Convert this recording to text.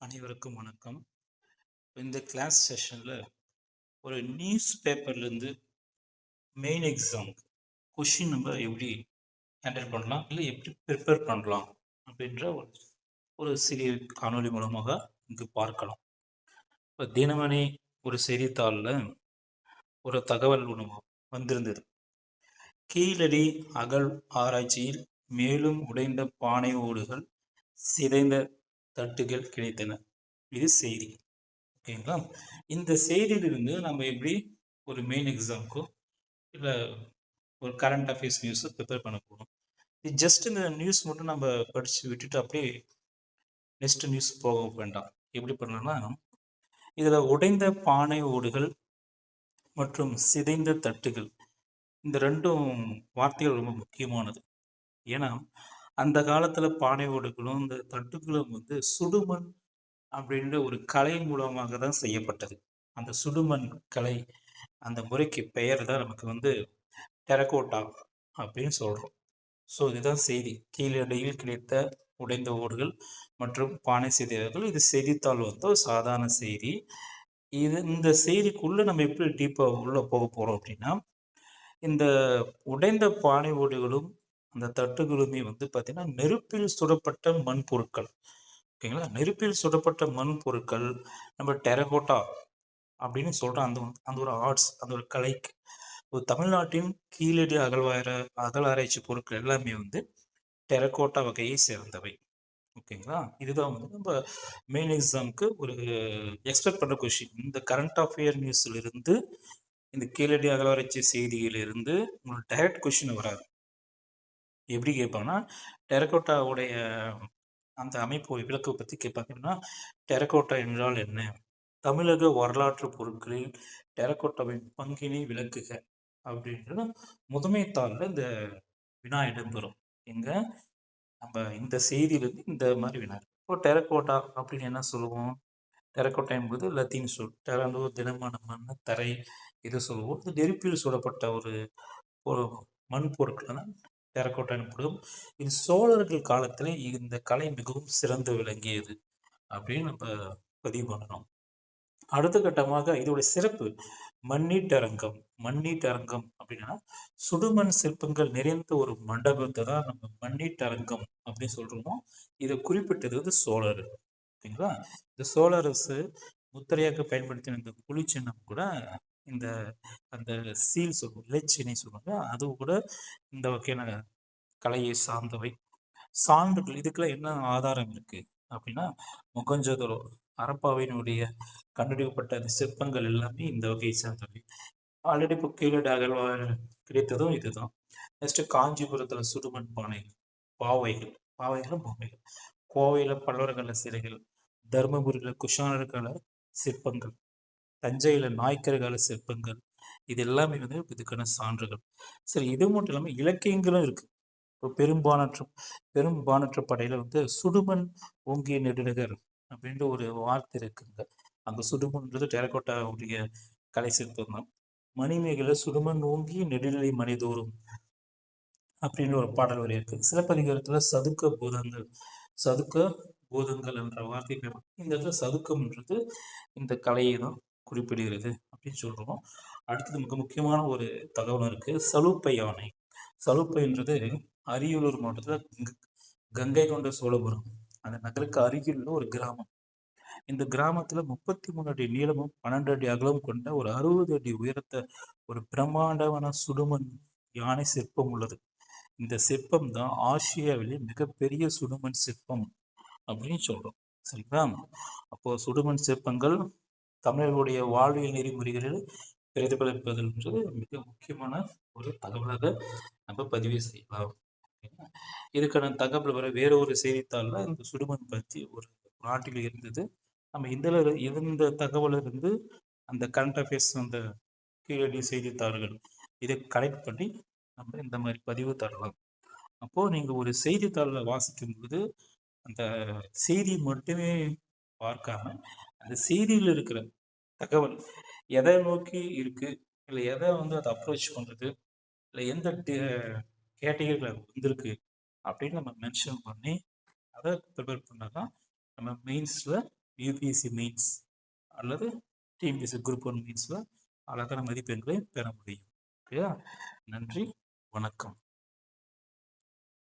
அனைவருக்கும் வணக்கம். இந்த கிளாஸ் செஷனில் ஒரு நியூஸ் பேப்பர்லேருந்து மெயின் எக்ஸாம் கொஷின் நம்ம எப்படி ஹேண்டில் பண்ணலாம், இல்லை எப்படி ப்ரிப்பேர் பண்ணலாம் அப்படின்ற ஒரு சிறிய காணொளி மூலமாக இங்கு பார்க்கலாம். இப்போ தினமணி ஒரு செய்தித்தாளில் ஒரு தகவல் ஒன்று வந்திருந்தது. கீழடி அகழ் ஆராய்ச்சியில் மேலும் உடைந்த பானை ஓடுகள், சிதைந்த தட்டுகள் கிடைத்தன. இது செய்தி. ஓகேங்களா? இந்த செய்தியிலிருந்து நம்ம எப்படி ஒரு மெயின் எக்ஸாமுக்கோ இல்லை ஒரு கரண்ட் அஃபேர்ஸ் நியூஸை ப்ரிப்பேர் பண்ண போகிறோம். இது ஜஸ்ட் இந்த நியூஸ் மட்டும் நம்ம படித்து விட்டுட்டு அப்படியே நெக்ஸ்ட் நியூஸ் போக வேண்டாம். எப்படி பண்ணலாம்னா, இதில் உடைந்த பானை ஓடுகள் மற்றும் சிதைந்த தட்டுகள், இந்த ரெண்டும் வார்த்தைகள் ரொம்ப முக்கியமானது. ஏன்னா அந்த காலத்தில் பானை ஓடுகளும் இந்த தட்டுகளும் சுடுமண் அப்படின்ற ஒரு கலை மூலமாக தான் செய்யப்பட்டது. அந்த சுடுமண் கலை, அந்த முறைக்கு பெயர் தான் நமக்கு டெரகோட்டா அப்படின்னு சொல்கிறோம். ஸோ இதுதான் செய்தி. கீழடியில் கிடைத்த உடைந்த ஓடுகள் மற்றும் பானை சிதைவுகள். இது செய்தித்தாள் ஒரு சாதாரண செய்தி. இந்த செய்திக்குள்ளே நம்ம எப்படி டீப்பாக உள்ளே போக போகிறோம் அப்படின்னா, இந்த உடைந்த பானை ஓடுகளும் அந்த தட்டுகளுமே பார்த்திங்கன்னா நெருப்பில் சுடப்பட்ட மண் பொருட்கள். ஓகேங்களா? நெருப்பில் சுடப்பட்ட மண் பொருட்கள் நம்ம டெரகோட்டா அப்படின்னு சொல்கிறோம். அந்த அந்த ஒரு ஆர்ட்ஸ், அந்த ஒரு கலைக்கு ஒரு தமிழ்நாட்டின் கீழடி அகழ்வாராய்ச்சி பொருட்கள் எல்லாமே டெரகோட்டா வகையை சேர்ந்தவை. ஓகேங்களா? இதுதான் நம்ம மெயின் எக்ஸாமுக்கு ஒரு எக்ஸ்பெக்ட் பண்ணுற கொஷின். இந்த கரண்ட் அஃபேர் நியூஸ்ல இருந்து, இந்த கீழடி அகழ்வாராய்ச்சி செய்தியிலிருந்து உங்களுக்கு டைரக்ட் கொஷின் வராது. எப்படி கேட்பாங்கன்னா, டெரகோட்டாவுடைய அந்த அமைப்பு விளக்கை பற்றி கேட்பாங்கன்னா, டெரகோட்டா என்றால் என்ன, தமிழக வரலாற்று பொருட்களில் டெரகோட்டாவின் பங்கினை விளக்குக அப்படின்றது முதன்மை தாளில் இந்த வினா இடம்பெறும். எங்க நம்ம இந்த செய்தியிலிருந்து இந்த மாதிரி வினா. இப்போ டெரகோட்டா அப்படின்னு என்ன சொல்லுவோம்? டெரகோட்டா என்பது லத்தீன் சொல். டெரண்டோ தினமான மண், தரை, இது சொல்லுவோம். இது நெருப்பில் சுடப்பட்ட ஒரு மண் பொருட்கள் தான் டெரகோட்டா எனப்படும். இது சோழர்கள் காலத்தில் இந்த கலை மிகவும் சிறந்து விளங்கியது அப்படின்னு நம்ம பதிவு பண்ணணும். அடுத்த கட்டமாக இதோடைய சிறப்பு மண்ணீட்டரங்கம். மண்ணீட்டரங்கம் அப்படின்னா சுடுமண் சிற்பங்கள் நிறைந்த ஒரு மண்டபத்தை தான் நம்ம மண்ணீட்டரங்கம் அப்படின்னு சொல்றோமோ. இதை குறிப்பிட்டது சோழர். ஓகேங்களா? இந்த சோழ அரசு முத்திரையாக பயன்படுத்தின இந்த புலிச்சின்னம் கூட இந்த அந்த சீல் சொல்லுவோம், இலச்சினை சொல்லுவாங்க, அது கூட இந்த வகையான கலையை சார்ந்தவை. சான்றுகள் இதுக்கெல்லாம் என்ன ஆதாரம் இருக்கு அப்படின்னா, மொகஞ்சதரோ ஹரப்பாவினுடைய கண்டெடுக்கப்பட்ட அந்த சிற்பங்கள் எல்லாமே இந்த வகையை சார்ந்தவை. ஆல்ரெடி இப்போ கீழடி அகழ்வார் கிடைத்ததும் இதுதான். நெக்ஸ்ட் காஞ்சிபுரத்துல சுடுமண் பானைகள், பாவைகள், பாவைகளும் பொம்மைகள், கோவையில பல்லவர்கள சிலைகள், தருமபுரியில குஷானர் கால சிற்பங்கள், தஞ்சையில நாயக்கர் கால சிற்பங்கள், இது எல்லாமே இதுக்கான சான்றுகள். சரி, இது மட்டும் இல்லாமல் இலக்கியங்களும் இருக்கு. இப்போ பெரும்பானற்ற படையில சுடுமண் ஓங்கிய நெடுநகர் அப்படின்ற ஒரு வார்த்தை இருக்குங்க. அந்த சுடுமண்ன்றது டெரகோட்டா உடைய கலை சிற்பம் தான். மணிமேகலை சுடுமண் ஓங்கி நெடுநிலை மனிதோறும் அப்படின்னு ஒரு பாடல் வரி இருக்கு. சிலப்பதிகாரத்துல சதுக்க பூதங்கள் என்ற வார்த்தை இந்த இடத்துல சதுக்கம்ன்றது இந்த கலையை தான் குறிப்பிடுகிறது அப்படின்னு சொல்றோம். அடுத்தது மிக முக்கியமான ஒரு தகவல் இருக்கு. சலுப்பை யானை. சலுப்பைன்றது அரியலூர் மாவட்டத்தில் கங்கை கொண்ட சோழபுரம் அந்த நகருக்கு அருகில் ஒரு கிராமம். இந்த கிராமத்துல 33 அடி நீளமும் 12 அடி அகலம் கொண்ட ஒரு 60 அடி உயரத்தை ஒரு பிரம்மாண்டமான சுடுமண் யானை சிற்பம் உள்ளது. இந்த சிற்பம் தான் ஆசியாவிலே மிகப்பெரிய சுடுமண் சிற்பம் அப்படின்னு சொல்றோம். சரிங்களா? அப்போ சுடுமண் சிற்பங்கள் தமிழர்களுடைய வாழ்வியல் நெறிமுறைகளில் பிரதிபலிப்பதுன்றது மிக முக்கியமான ஒரு தகவலாக நம்ம பதிவு செய்யலாம். இதுக்கான தகவல் வர வேற ஒரு செய்தித்தாள்ல இந்த சுடுமண் பற்றி ஒரு நாட்டில் இருந்தது. நம்ம இந்த தகவல் இருந்து அந்த கரண்ட் அஃபேர்ஸ், அந்த கீழடி செய்தித்தாள்கள் இதை கலெக்ட் பண்ணி நம்ம இந்த மாதிரி பதிவு தரலாம். அப்போ நீங்க ஒரு செய்தித்தாளில் வாசிக்கும் போது அந்த செய்தி மட்டுமே பார்க்காம அந்த செய்தியில் இருக்கிற தகவல் எதை நோக்கி இருக்கு, இல்லை எதை அதை அப்ரோச் பண்றது, இல்லை எந்த கேட்டகரியில் வந்திருக்கு அப்படின்னு நம்ம மென்ஷன் பண்ணி அதை ப்ரிப்பேர் பண்ணாதான் நம்ம மெயின்ஸில் யூபிஎஸ்சி மெயின்ஸ் அல்லது டிஎன்பிஎஸ்சி குரூப் 1 மெயின்ஸில் அழகான மதிப்பெண்களை பெற முடியும். ஓகேயா? நன்றி, வணக்கம்.